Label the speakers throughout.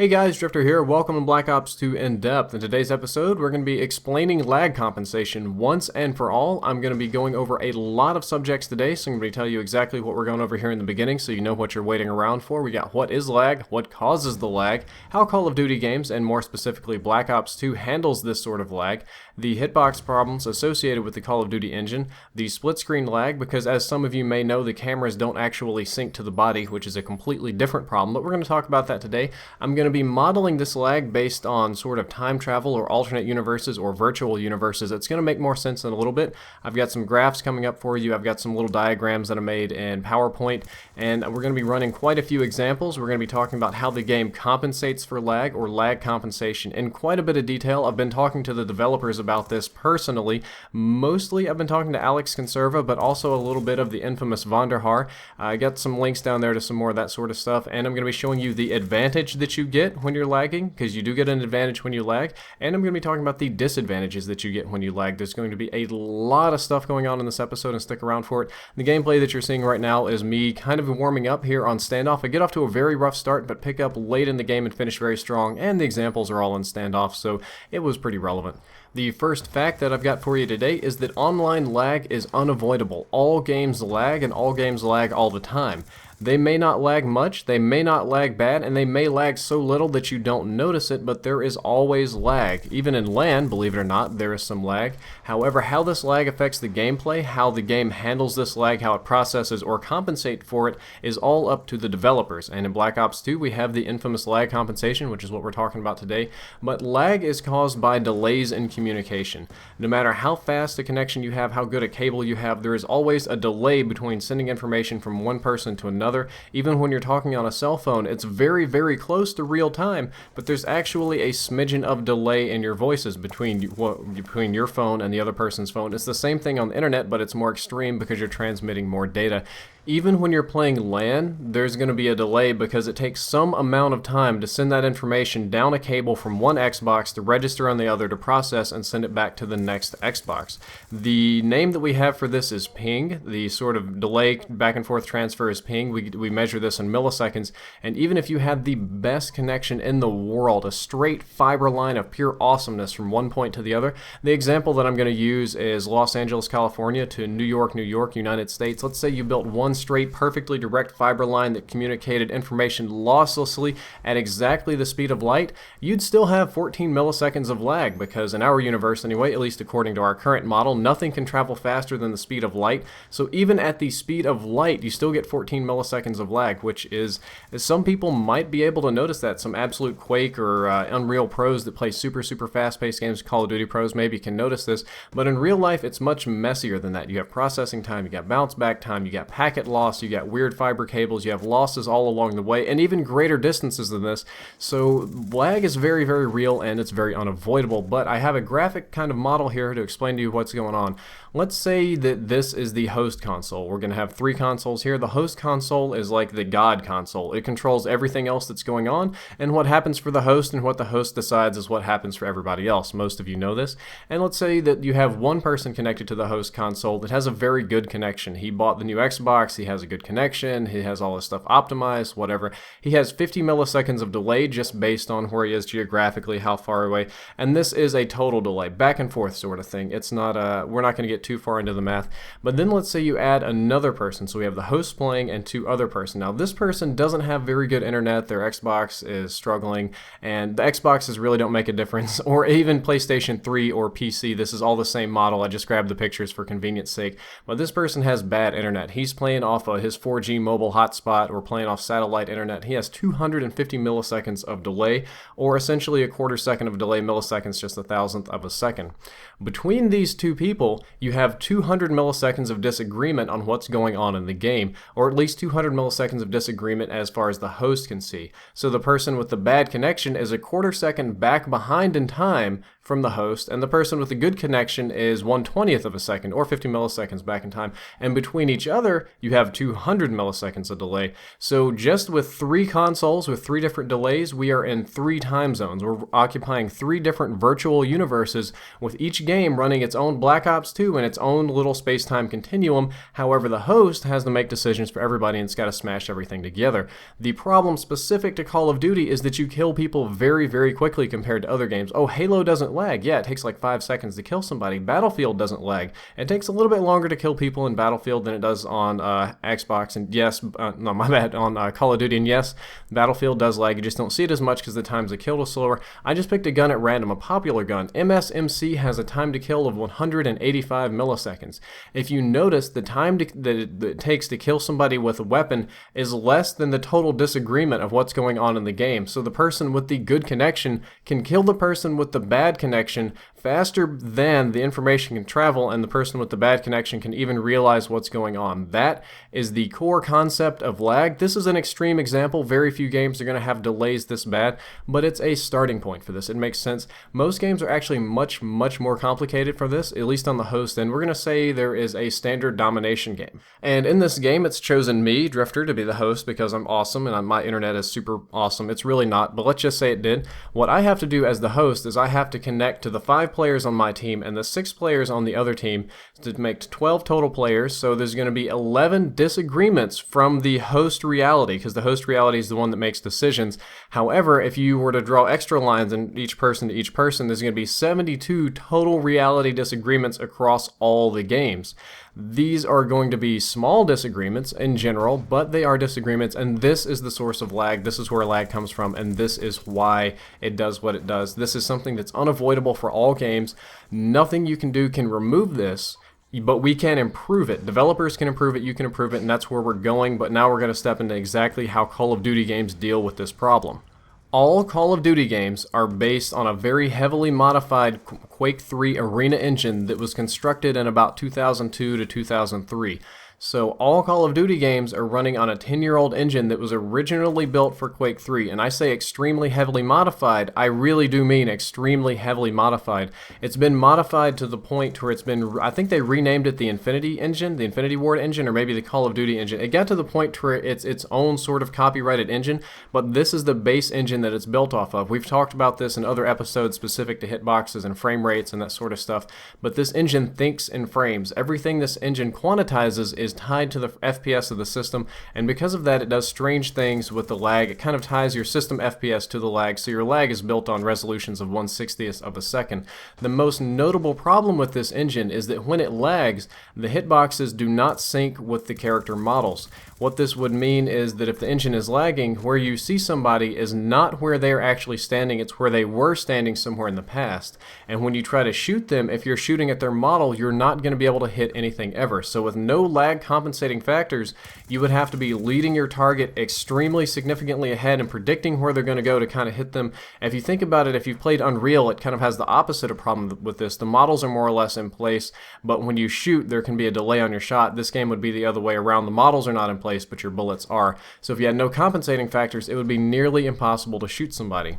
Speaker 1: Hey guys, Drifter here. Welcome to Black Ops 2 In-Depth. In today's episode, we're going to be explaining lag compensation once and for all. I'm going to be going over a lot of subjects today, so I'm going to tell you exactly what we're going over here in the beginning so you know what you're waiting around for. We got what is lag, what causes the lag, how Call of Duty games, and more specifically Black Ops 2 handles this sort of lag, the hitbox problems associated with the Call of Duty engine, the split screen lag, because as some of you may know, the cameras don't actually sync to the body, which is a completely different problem, but we're going to talk about that today. I'm going to be modeling this lag based on sort of time travel or alternate universes or virtual universes. It's going to make more sense in a little bit. I've got some graphs coming up for you. I've got some little diagrams that I made in PowerPoint, and we're going to be running quite a few examples. We're going to be talking about how the game compensates for lag or lag compensation in quite a bit of detail. I've been talking to the developers about this personally. Mostly I've been talking to Alex Conserva, but also a little bit of the infamous Vonderhaar. I got some links down there to some more of that sort of stuff, and I'm going to be showing you the advantage that you get when you're lagging, because you do get an advantage when you lag, and I'm going to be talking about the disadvantages that you get when you lag. There's going to be a lot of stuff going on in this episode, and stick around for it. The gameplay that you're seeing right now is me kind of warming up here on Standoff. I get off to a very rough start, but pick up late in the game and finish very strong, and the examples are all in Standoff, so it was pretty relevant. The first fact that I've got for you today is that online lag is unavoidable. All games lag, and all games lag all the time. They may not lag much, they may not lag bad, and they may lag so little that you don't notice it, but there is always lag. Even in LAN, believe it or not, there is some lag. However, how this lag affects the gameplay, how the game handles this lag, how it processes or compensates for it, is all up to the developers. And in Black Ops 2, we have the infamous lag compensation, which is what we're talking about today. But lag is caused by delays in communication. No matter how fast a connection you have, how good a cable you have, there is always a delay between sending information from one person to another. Even when you're talking on a cell phone, it's very, very close to real time, but there's actually a smidgen of delay in your voices between your phone and the other person's phone. It's the same thing on the internet, but it's more extreme because you're transmitting more data. Even when you're playing LAN, there's going to be a delay because it takes some amount of time to send that information down a cable from one Xbox to register on the other to process and send it back to the next Xbox. The name that we have for this is ping. The sort of delay back and forth transfer is ping. We measure this in milliseconds, and even if you have the best connection in the world, a straight fiber line of pure awesomeness from one point to the other, the example that I'm going to use is Los Angeles, California to New York, United States. Let's say you built one straight, perfectly direct fiber line that communicated information losslessly at exactly the speed of light. You'd still have 14 milliseconds of lag, because in our universe anyway, at least according to our current model, nothing can travel faster than the speed of light. So even at the speed of light, you still get 14 milliseconds of lag, which is, some people might be able to notice that. Some absolute Quake or Unreal pros that play super fast-paced games, Call of Duty pros maybe can notice this, but in real life it's much messier than that. You have processing time, you got bounce back time, you got packet loss, you got weird fiber cables, you have losses all along the way, and even greater distances than this. So lag is very, very real, and it's very unavoidable, but I have a graphic kind of model here to explain to you what's going on. Let's say that this is the host console. We're going to have three consoles here. The host console is like the God console. It controls everything else that's going on, and what happens for the host and what the host decides is what happens for everybody else. Most of you know this. And let's say that you have one person connected to the host console that has a very good connection. He bought the new Xbox, he has a good connection, he has all this stuff optimized, whatever. He has 50 milliseconds of delay just based on where he is geographically, how far away, and this is a total delay, back and forth sort of thing. It's not, we're not going to get too far into the math, but then let's say you add another person. So we have the host playing and two other person. Now this person doesn't have very good internet, their Xbox is struggling, and the Xboxes really don't make a difference, or even PlayStation 3 or PC. This is all the same model. I just grabbed the pictures for convenience sake, but this person has bad internet. He's playing off of his 4G mobile hotspot or playing off satellite internet. He has 250 milliseconds of delay, or essentially a quarter second of delay. Milliseconds just a thousandth of a second. Between these two people, you have 200 milliseconds of disagreement on what's going on in the game, or at least 200 milliseconds of disagreement as far as the host can see. So the person with the bad connection is a quarter second back behind in time from the host, and the person with a good connection is 1/20th of a second, or 50 milliseconds back in time. And between each other, you you have 200 milliseconds of delay. So just with 3 consoles with 3 different delays, we are in 3 time zones. We're occupying 3 different virtual universes, with each game running its own Black Ops 2 and its own little space-time continuum. However, the host has to make decisions for everybody and it's got to smash everything together. The problem specific to Call of Duty is that you kill people very, very quickly compared to other games. Oh, Halo doesn't lag. Yeah, it takes like 5 seconds to kill somebody. Battlefield doesn't lag. It takes a little bit longer to kill people in Battlefield than it does on Xbox, and yes, no, my bad, on Call of Duty, and yes, Battlefield does lag. You just don't see it as much because the times to kill is slower. I just picked a gun at random, a popular gun. MSMC has a time to kill of 185 milliseconds. If you notice, the time that it takes to kill somebody with a weapon is less than the total disagreement of what's going on in the game. So the person with the good connection can kill the person with the bad connection faster than the information can travel, and the person with the bad connection can even realize what's going on. That is the core concept of lag. This is an extreme example. Very few games are going to have delays this bad, but it's a starting point for this. It makes sense. Most games are actually much more complicated for this, at least on the host end. We're going to say there is a standard domination game. And in this game, it's chosen me, Drifter, to be the host because I'm awesome and my internet is super awesome. It's really not, but let's just say it did. What I have to do as the host is I have to connect to the 5 players on my team and the 6 players on the other team to make 12 total players. So there's going to be 11 disagreements from the host reality, because the host reality is the one that makes decisions. However, if you were to draw extra lines in each person to each person, there's going to be 72 total reality disagreements across all the games. These are going to be small disagreements in general, but they are disagreements, and this is the source of lag. This is where lag comes from, and this is why it does what it does. This is something that's unavoidable for all games. Nothing you can do can remove this, but we can improve it. Developers can improve it, you can improve it, and that's where we're going. But now we're going to step into exactly how Call of Duty games deal with this problem. All Call of Duty games are based on a very heavily modified Quake 3 Arena engine that was constructed in about 2002 to 2003. So all Call of Duty games are running on a 10-year-old engine that was originally built for Quake 3. And I say extremely heavily modified, I really do mean extremely heavily modified. It's been modified to the point where it's been, I think they renamed it the Infinity engine, the Infinity Ward engine, or maybe the Call of Duty engine. It got to the point where it's its own sort of copyrighted engine, but this is the base engine that it's built off of. We've talked about this in other episodes specific to hitboxes and frame rates and that sort of stuff, but this engine thinks in frames. Everything this engine quantizes is tied to the FPS of the system, and because of that it does strange things with the lag. It kind of ties your system FPS to the lag, so your lag is built on resolutions of 1/60th of a second. The most notable problem with this engine is that when it lags, the hitboxes do not sync with the character models. What this would mean is that if the engine is lagging, where you see somebody is not where they're actually standing, it's where they were standing somewhere in the past. And when you try to shoot them, if you're shooting at their model, you're not going to be able to hit anything ever. So with no lag compensating factors, you would have to be leading your target extremely significantly ahead and predicting where they're going to go to kind of hit them. If you think about it, if you've played Unreal, it kind of has the opposite of problem with this. The models are more or less in place, but when you shoot, there can be a delay on your shot. This game would be the other way around. The models are not in place, but your bullets are. So if you had no compensating factors, it would be nearly impossible to shoot somebody.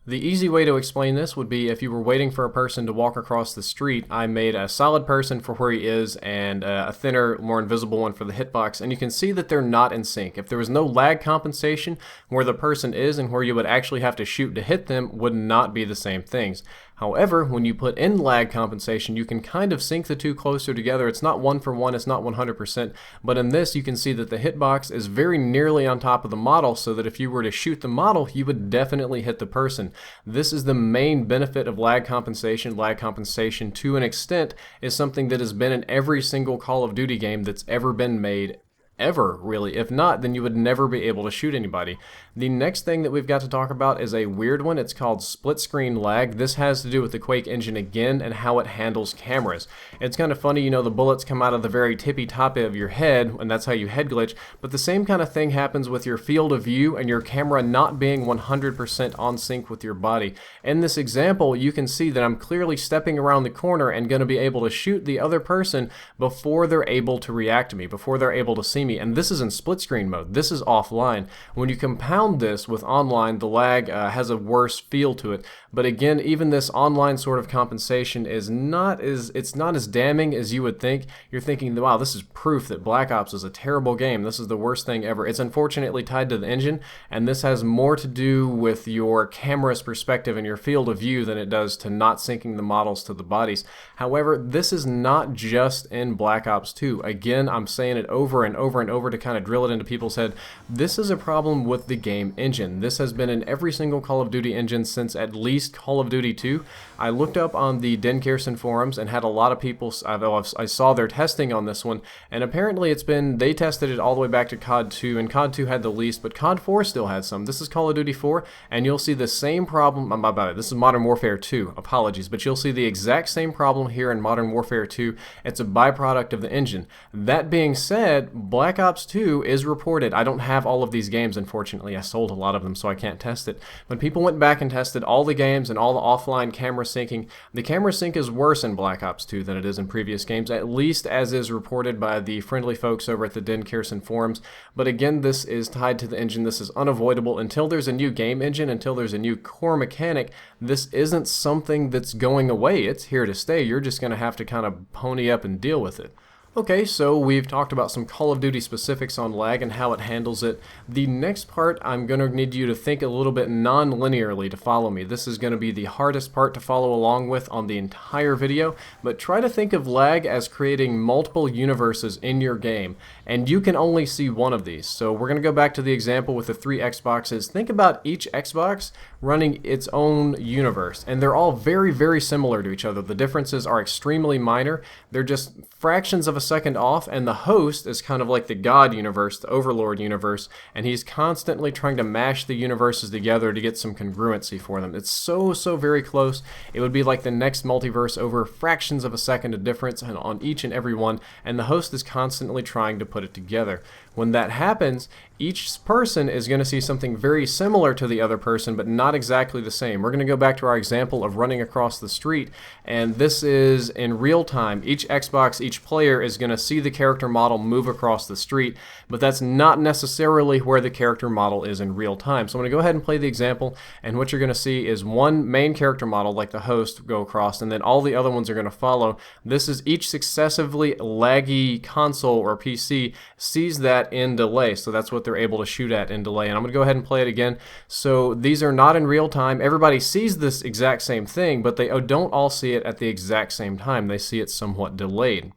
Speaker 1: The easy way to explain this would be if you were waiting for a person to walk across the street, I made a solid person for where he is and a thinner, more invisible one for the hitbox, and you can see that they're not in sync. If there was no lag compensation, where the person is and where you would actually have to shoot to hit them would not be the same things. However, when you put in lag compensation, you can kind of sync the two closer together. It's not 1 for 1, it's not 100%, but in this you can see that the hitbox is very nearly on top of the model, so that if you were to shoot the model, you would definitely hit the person. This is the main benefit of lag compensation. Lag compensation, to an extent, is something that has been in every single Call of Duty game that's ever been made. Ever, really. If not, then you would never be able to shoot anybody. The next thing that we've got to talk about is a weird one. It's called split screen lag. This has to do with the Quake engine again and how it handles cameras. It's kind of funny, you know, the bullets come out of the very tippy top of your head, and that's how you head glitch, but the same kind of thing happens with your field of view and your camera not being 100% on sync with your body. In this example, you can see that I'm clearly stepping around the corner and going to be able to shoot the other person before they're able to react to me, before they're able to see me. me. And this is in split screen mode. This is offline. When you compound this with online, the lag has a worse feel to it. But again, even this online sort of compensation is not as damning as you would think. You're thinking, wow, this is proof that Black Ops is a terrible game. This is the worst thing ever. It's unfortunately tied to the engine, and this has more to do with your camera's perspective and your field of view than it does to not syncing the models to the bodies. However, this is not just in Black Ops 2. Again, I'm saying it over and over and over to kind of drill it into people's head. This is a problem with the game engine. This has been in every single Call of Duty engine since at least Call of Duty 2. I looked up on the Debunking forums and had a lot of people, I saw their testing on this one, and apparently they tested it all the way back to COD 2, and COD 2 had the least, but COD 4 still had some. This is Call of Duty 4, and you'll see the same problem. This is Modern Warfare 2, apologies, but you'll see the exact same problem here in Modern Warfare 2. It's a byproduct of the engine. That being said, Black Ops 2 is reported. I don't have all of these games, unfortunately. I sold a lot of them, so I can't test it. But people went back and tested all the games and all the offline camera syncing. The camera sync is worse in Black Ops 2 than it is in previous games, at least as is reported by the friendly folks over at the Debunking forums. But again, this is tied to the engine. This is unavoidable. Until there's a new game engine, until there's a new core mechanic, this isn't something that's going away. It's here to stay. You're just going to have to kind of pony up and deal with it. Okay, so we've talked about some Call of Duty specifics on lag and how it handles it. The next part, I'm going to need you to think a little bit non-linearly to follow me. This is going to be the hardest part to follow along with on the entire video, but try to think of lag as creating multiple universes in your game, and you can only see one of these. So we're going to go back to the example with the 3 Xboxes. Think about each Xbox running its own universe, and they're all very, very similar to each other. The differences are extremely minor. They're just fractions of a second off, and the host is kind of like the God universe, the Overlord universe, and he's constantly trying to mash the universes together to get some congruency for them. It's so very close. It would be like the next multiverse over fractions of a second of difference on each and every one, and the host is constantly trying to put it together. When that happens, each person is going to see something very similar to the other person, but not exactly the same. We're going to go back to our example of running across the street, and this is in real time. Each Xbox, each player is going to see the character model move across the street, but that's not necessarily where the character model is in real time. So I'm going to go ahead and play the example, and what you're going to see is one main character model, like the host, go across, and then all the other ones are going to follow. This is each successively laggy console or PC sees that in delay, so that's what they're able to shoot at in delay. And I'm going to go ahead and play it again. So these are not in real time. Everybody sees this exact same thing, but they don't all see it at the exact same time. They see it somewhat delayed.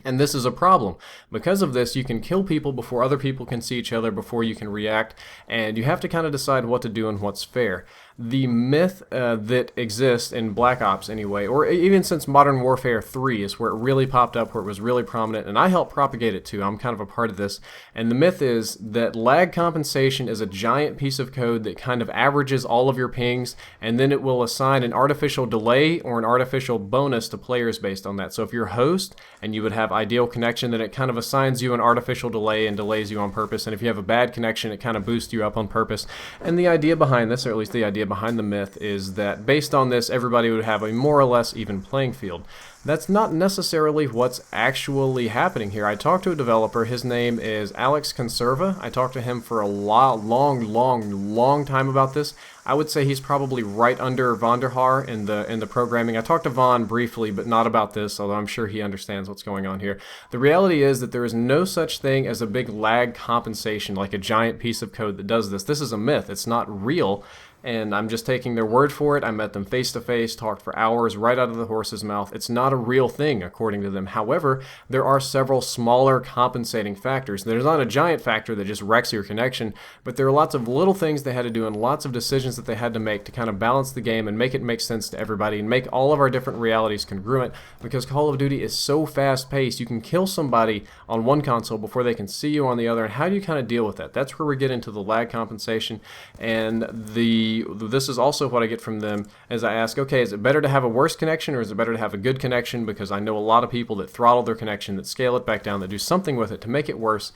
Speaker 1: And this is a problem. Because of this, you can kill people before other people can see each other, before you can react, and you have to kind of decide what to do and what's fair. The myth that exists in Black Ops anyway, or even since Modern Warfare 3 is where it really popped up, where it was really prominent, and I helped propagate it too. I'm kind of a part of this. And the myth is that lag compensation is a giant piece of code that kind of averages all of your pings, and then it will assign an artificial delay or an artificial bonus to players based on that. So if you're host and you would have ideal connection, then it kind of assigns you an artificial delay and delays you on purpose. And if you have a bad connection, it kind of boosts you up on purpose. And the idea behind this, or at least the idea behind the myth, is that based on this, everybody would have a more or less even playing field. That's not necessarily what's actually happening here. I talked to a developer. His name is Alex Conserva. I talked to him for a long time about this. I would say he's probably right under Vonderhaar in the programming. I talked to Von briefly, but not about this, although I'm sure he understands what's going on here. The reality is that there is no such thing as a big lag compensation, like a giant piece of code that does this. This is a myth. It's not real. And I'm just taking their word for it. I met them face to face, talked for hours, right out of the horse's mouth. It's not a real thing, according to them. However, there are several smaller compensating factors. There's not a giant factor that just wrecks your connection, but there are lots of little things they had to do and lots of decisions that they had to make to kind of balance the game and make it make sense to everybody and make all of our different realities congruent, because Call of Duty is so fast-paced. You can kill somebody on one console before they can see you on the other, and how do you kind of deal with that? That's where we get into the lag compensation, and this is also what I get from them as I ask, okay, is it better to have a worse connection or is it better to have a good connection? Because I know a lot of people that throttle their connection, that scale it back down, that do something with it to make it worse.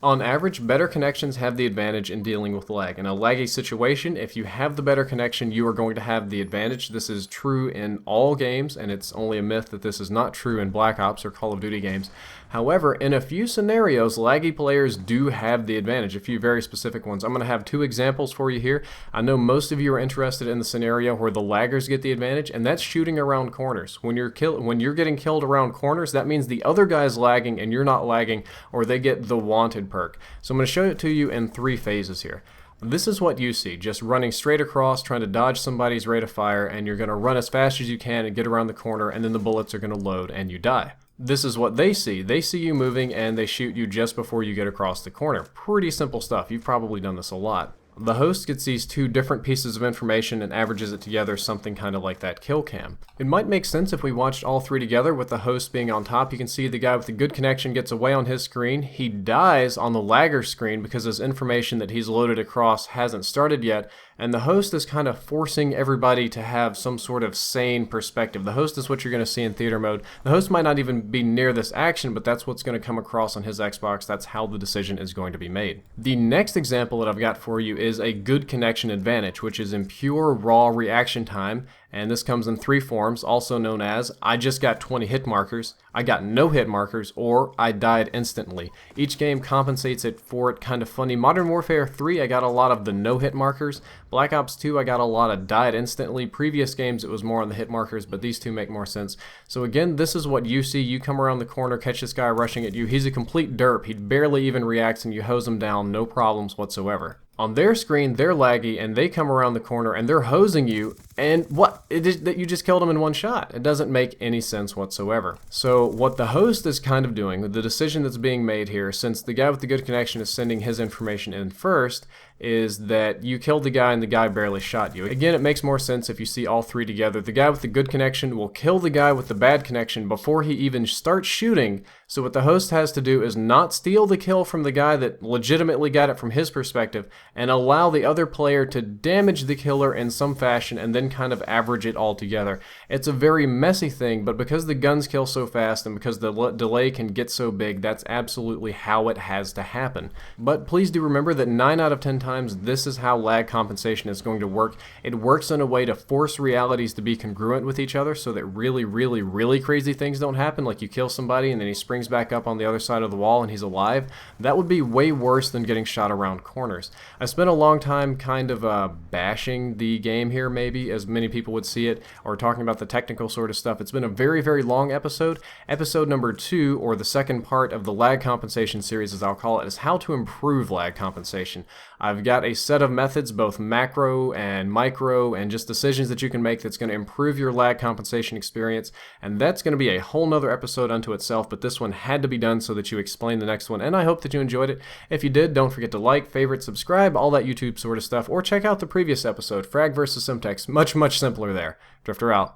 Speaker 1: On average, better connections have the advantage in dealing with lag. In a laggy situation, if you have the better connection, you are going to have the advantage. This is true in all games, and it's only a myth that this is not true in Black Ops or Call of Duty games. However, in a few scenarios, laggy players do have the advantage, a few very specific ones. I'm going to have two examples for you here. I know most of you are interested in the scenario where the laggers get the advantage, and that's shooting around corners. When you're getting killed around corners, that means the other guy's lagging and you're not lagging, or they get the wanted perk. So I'm going to show it to you in three phases here. This is what you see, just running straight across, trying to dodge somebody's rate of fire, and you're going to run as fast as you can and get around the corner, and then the bullets are going to load and you die. This is what they see. They see you moving and they shoot you just before you get across the corner. Pretty simple stuff. You've probably done this a lot. The host gets these two different pieces of information and averages it together, something kind of like that kill cam. It might make sense if we watched all three together with the host being on top. You can see the guy with the good connection gets away on his screen. He dies on the lagger screen because his information that he's loaded across hasn't started yet, and the host is kind of forcing everybody to have some sort of sane perspective. The host is what you're going to see in theater mode. The host might not even be near this action, but that's what's going to come across on his Xbox. That's how the decision is going to be made. The next example that I've got for you is a good connection advantage, which is in pure raw reaction time, and this comes in three forms, also known as I just got 20 hit markers, I got no hit markers, or I died instantly. Each game compensates it for it kind of funny. Modern Warfare 3, I got a lot of the no hit markers. Black Ops 2, I got a lot of died instantly. Previous games, it was more on the hit markers, but these two make more sense. So again, this is what you see. You come around the corner, catch this guy rushing at you. He's a complete derp. He barely even reacts, and you hose him down, no problems whatsoever. On their screen, they're laggy, and they come around the corner, and they're hosing you, and what? It is that you just killed them in one shot. It doesn't make any sense whatsoever. So what the host is kind of doing, the decision that's being made here, since the guy with the good connection is sending his information in first, is that you killed the guy and the guy barely shot you. Again, it makes more sense if you see all three together. The guy with the good connection will kill the guy with the bad connection before he even starts shooting. So what the host has to do is not steal the kill from the guy that legitimately got it from his perspective and allow the other player to damage the killer in some fashion and then kind of average it all together. It's a very messy thing, but because the guns kill so fast and because the delay can get so big, that's absolutely how it has to happen. But please do remember that 9 out of 10 times this is how lag compensation is going to work. It works in a way to force realities to be congruent with each other so that really crazy things don't happen, like you kill somebody and then he springs back up on the other side of the wall and he's alive. That would be way worse than getting shot around corners. I spent a long time kind of bashing the game here, maybe, as many people would see it, or talking about the technical sort of stuff. It's been a very long episode. Episode number 2, or the second part of the lag compensation series, as I'll call it, is how to improve lag compensation. I've got a set of methods, both macro and micro, and just decisions that you can make that's going to improve your lag compensation experience, and that's going to be a whole nother episode unto itself, but this one had to be done so that you explain the next one, and I hope that you enjoyed it. If you did, don't forget to like, favorite, subscribe, all that YouTube sort of stuff, or check out the previous episode, Frag vs. Simtex. Much simpler there. Drifter out.